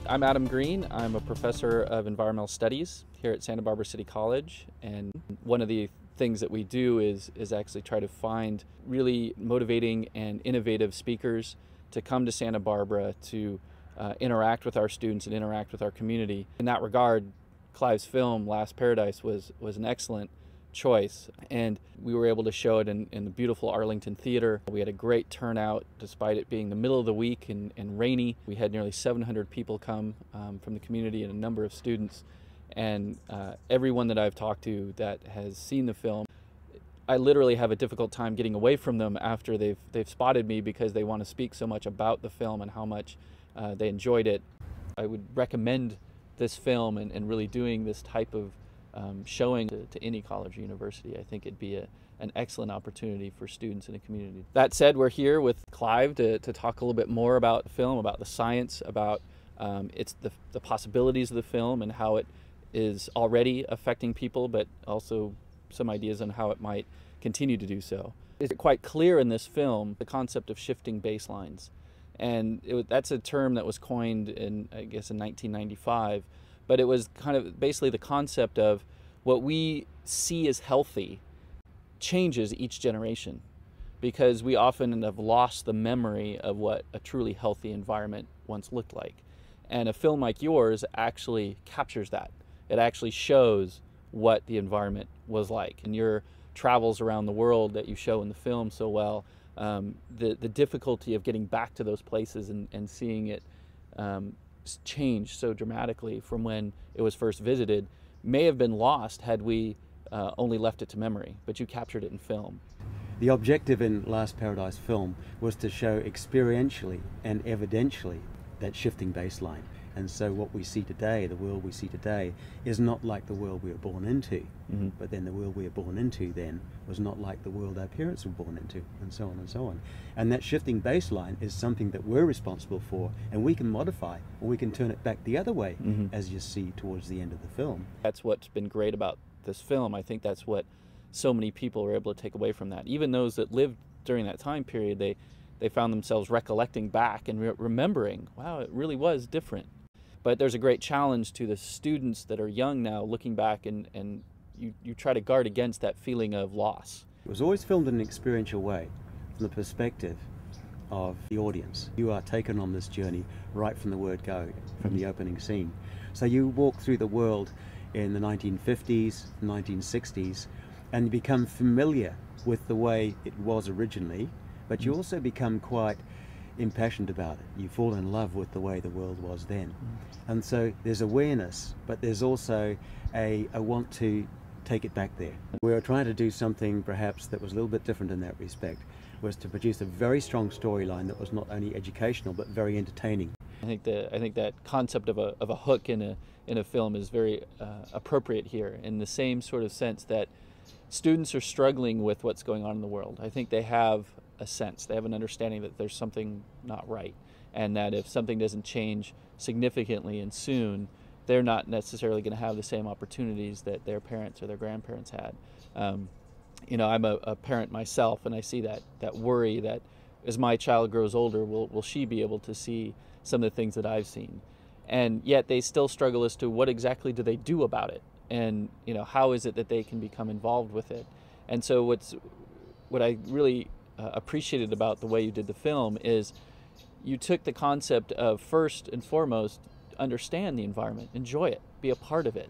I'm Adam Green. I'm a professor of environmental studies here at Santa Barbara City College, and one of the things that we do is actually try to find really motivating and innovative speakers to come to Santa Barbara to interact with our students and interact with our community. In that regard, Clive's film, Last Paradise, was an excellent choice, and we were able to show it in the beautiful Arlington Theater. We had a great turnout despite it being the middle of the week and rainy. We had nearly 700 people come from the community and a number of students, and everyone that I've talked to that has seen the film, I literally have a difficult time getting away from them after they've spotted me, because they want to speak so much about the film and how much they enjoyed it. I would recommend this film and really doing this type of showing to any college or university. I think it'd be an excellent opportunity for students in a community. That said, we're here with Clive to talk a little bit more about the film, about the science, about the possibilities of the film and how it is already affecting people, but also some ideas on how it might continue to do so. It's quite clear in this film the concept of shifting baselines, and that's a term that was coined in, I guess, in 1995. But it was kind of basically the concept of what we see as healthy changes each generation, because we often have lost the memory of what a truly healthy environment once looked like. And a film like yours actually captures that. It actually shows what the environment was like. And your travels around the world that you show in the film so well, the difficulty of getting back to those places and seeing it changed so dramatically from when it was first visited may have been lost had we only left it to memory, but you captured it in film. The objective in Last Paradise film was to show experientially and evidentially that shifting baseline. And so what we see today, the world we see today, is not like the world we were born into. Mm-hmm. But then the world we were born into then was not like the world our parents were born into, and so on and so on. And that shifting baseline is something that we're responsible for, and we can modify, or we can turn it back the other way, mm-hmm. as you see towards the end of the film. That's what's been great about this film. I think that's what so many people were able to take away from that. Even those that lived during that time period, they found themselves recollecting back and remembering, wow, it really was different. But there's a great challenge to the students that are young now, looking back, and you try to guard against that feeling of loss. It was always filmed in an experiential way, from the perspective of the audience. You are taken on this journey right from the word go, from the opening scene. So you walk through the world in the 1950s, 1960s, and you become familiar with the way it was originally, but you also become quite impassioned about it. You fall in love with the way the world was then. And so there's awareness, but there's also a want to take it back there. We were trying to do something perhaps that was a little bit different in that respect, was to produce a very strong storyline that was not only educational but very entertaining. I think that concept of a hook in a film is very appropriate here, in the same sort of sense that students are struggling with what's going on in the world. I think they have a sense, they have an understanding that there's something not right, and that if something doesn't change significantly and soon, they're not necessarily going to have the same opportunities that their parents or their grandparents had. You know, I'm a parent myself, and I see that worry that as my child grows older, will she be able to see some of the things that I've seen? And yet they still struggle as to what exactly do they do about it, and you know, how is it that they can become involved with it. And so what I really appreciated about the way you did the film is you took the concept of, first and foremost, understand the environment, enjoy it, be a part of it.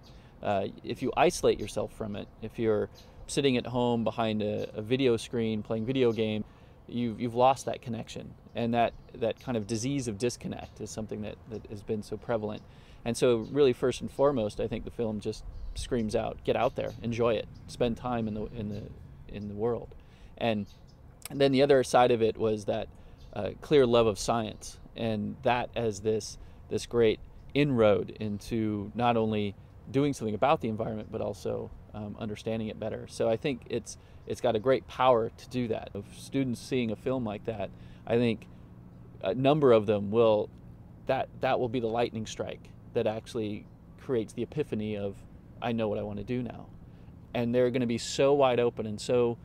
If you isolate yourself from it, if you're sitting at home behind a video screen playing video game, you've lost that connection, and that kind of disease of disconnect is something that has been so prevalent. And so really, first and foremost, I think the film just screams out, get out there, enjoy it, spend time in the world. And then the other side of it was that clear love of science, and that as this great inroad into not only doing something about the environment, but also understanding it better. So I think it's got a great power to do that. Of students seeing a film like that, I think a number of them will, that will be the lightning strike that actually creates the epiphany of, I know what I want to do now. And they're going to be so wide open and so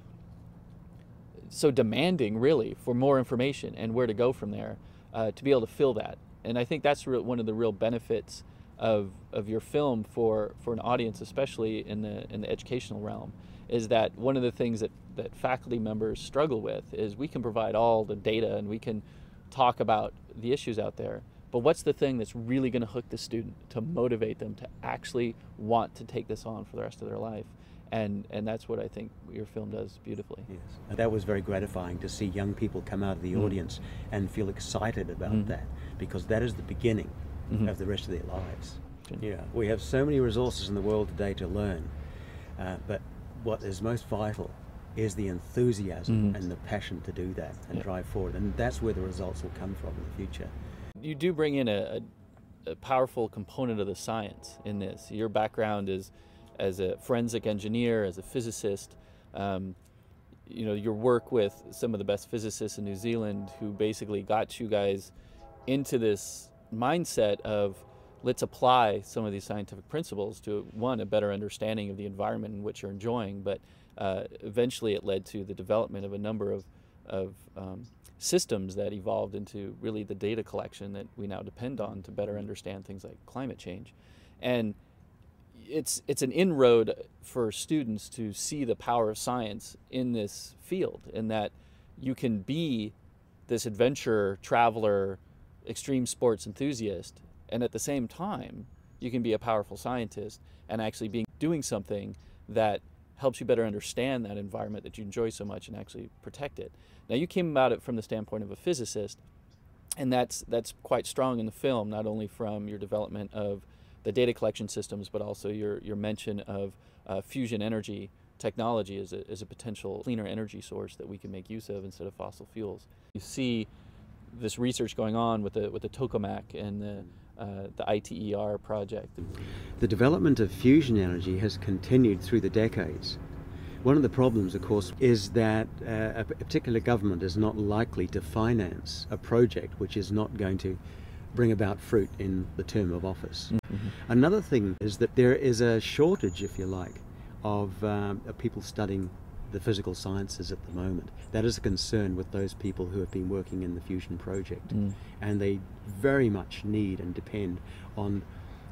demanding, really, for more information and where to go from there, to be able to fill that. And I think that's one of the real benefits of your film for an audience, especially in the educational realm, is that one of the things that faculty members struggle with is we can provide all the data and we can talk about the issues out there, but what's the thing that's really going to hook the student to motivate them to actually want to take this on for the rest of their life? And that's what I think your film does beautifully. Yes, and that was very gratifying to see young people come out of the audience and feel excited about that, because that is the beginning of the rest of their lives. Yeah, we have so many resources in the world today to learn, but what is most vital is the enthusiasm and the passion to do that and drive forward, and that's where the results will come from in the future. You do bring in a powerful component of the science in this. Your background is as a forensic engineer, as a physicist. You know, your work with some of the best physicists in New Zealand who basically got you guys into this mindset of let's apply some of these scientific principles to, one, a better understanding of the environment in which you're enjoying, but eventually it led to the development of a number of systems that evolved into really the data collection that we now depend on to better understand things like climate change. And it's an inroad for students to see the power of science in this field, in that you can be this adventurer, traveler, extreme sports enthusiast, and at the same time you can be a powerful scientist and actually doing something that helps you better understand that environment that you enjoy so much and actually protect it. Now, you came about it from the standpoint of a physicist, and that's quite strong in the film, not only from your development of the data collection systems, but also your mention of fusion energy technology as a potential cleaner energy source that we can make use of instead of fossil fuels. You see this research going on with the tokamak and the ITER project. The development of fusion energy has continued through the decades. One of the problems, of course, is that a particular government is not likely to finance a project which is not going to bring about fruit in the term of office. Another thing is that there is a shortage, if you like, of people studying the physical sciences at the moment. That is a concern with those people who have been working in the fusion project, and they very much need and depend on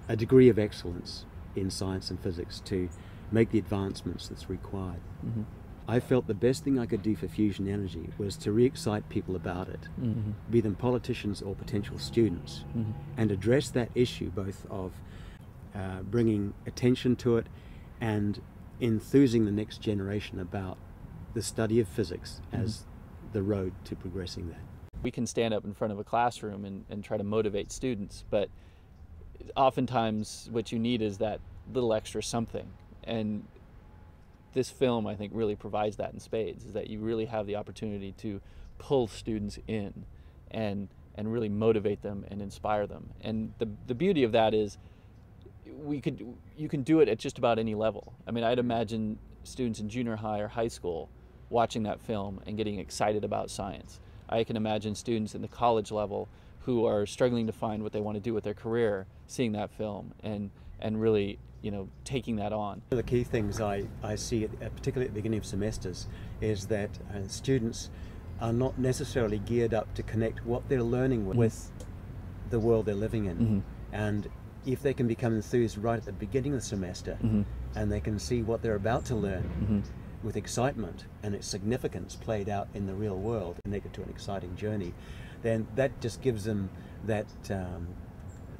a degree of excellence in science and physics to make the advancements that's required. I felt the best thing I could do for fusion energy was to re-excite people about it, be them politicians or potential students, and address that issue both of bringing attention to it and enthusing the next generation about the study of physics as the road to progressing that. We can stand up in front of a classroom and try to motivate students, but oftentimes what you need is that little extra something. And this film, I think, really provides that in spades, is that you really have the opportunity to pull students in and really motivate them and inspire them. And the beauty of that is you can do it at just about any level. I mean, I'd imagine students in junior high or high school watching that film and getting excited about science. I can imagine students in the college level who are struggling to find what they want to do with their career, seeing that film and really, taking that on. One of the key things I see, particularly at the beginning of semesters, is that students are not necessarily geared up to connect what they're learning with the world they're living in. And if they can become enthused right at the beginning of the semester, and they can see what they're about to learn with excitement and its significance played out in the real world, connected to an exciting journey, then that just gives them that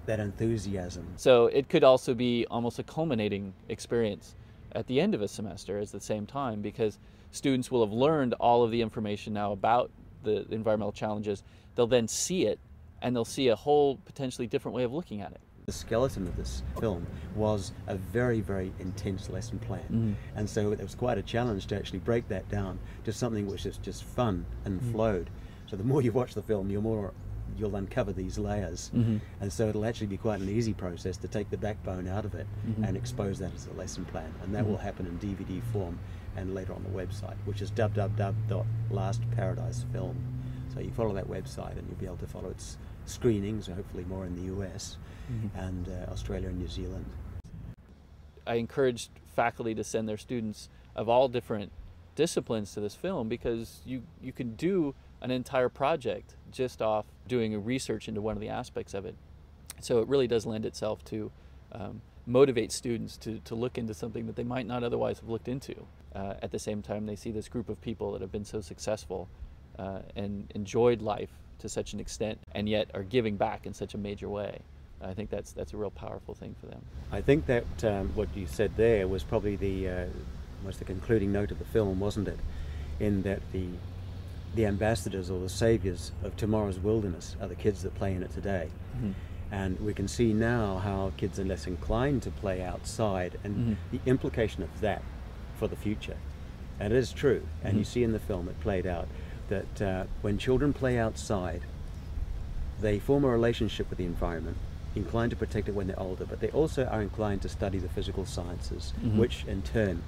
enthusiasm. So it could also be almost a culminating experience at the end of a semester at the same time, because students will have learned all of the information now about the environmental challenges. They'll then see it, and they'll see a whole potentially different way of looking at it. The skeleton of this film was a very, very intense lesson plan. And so it was quite a challenge to actually break that down to something which is just fun and flowed. So the more you watch the film, you'll uncover these layers. And so it'll actually be quite an easy process to take the backbone out of it and expose that as a lesson plan. And that will happen in DVD form and later on the website, which is www.lastparadisefilm. So you follow that website and you'll be able to follow its screenings, hopefully more in the US and Australia and New Zealand. I encouraged faculty to send their students of all different disciplines to this film, because you can do an entire project just off doing a research into one of the aspects of it. So it really does lend itself to motivate students to look into something that they might not otherwise have looked into. At the same time, they see this group of people that have been so successful and enjoyed life to such an extent, and yet are giving back in such a major way. I think that's a real powerful thing for them. I think that what you said there was probably almost the concluding note of the film, wasn't it? In that the ambassadors or the saviors of tomorrow's wilderness are the kids that play in it today. Mm-hmm. And we can see now how kids are less inclined to play outside, and mm-hmm. the implication of that for the future. And it is true, and mm-hmm. you see in the film it played out, that when children play outside, they form a relationship with the environment, inclined to protect it when they're older, but they also are inclined to study the physical sciences, mm-hmm. which in turn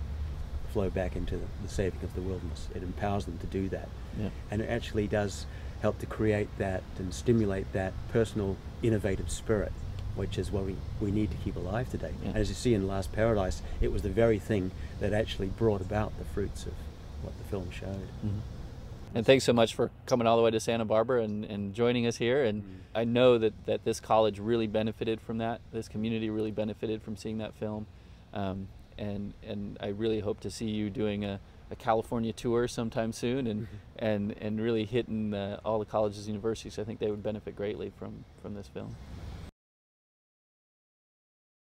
flow back into the saving of the wilderness. It empowers them to do that. Yeah. And it actually does help to create that and stimulate that personal innovative spirit, which is what we need to keep alive today. Yeah. And as you see in Last Paradise, it was the very thing that actually brought about the fruits of what the film showed. Mm-hmm. And thanks so much for coming all the way to Santa Barbara and joining us here. And I know that this college really benefited from that. This community really benefited from seeing that film. And I really hope to see you doing a California tour sometime soon, and really hitting all the colleges and universities. I think they would benefit greatly from this film.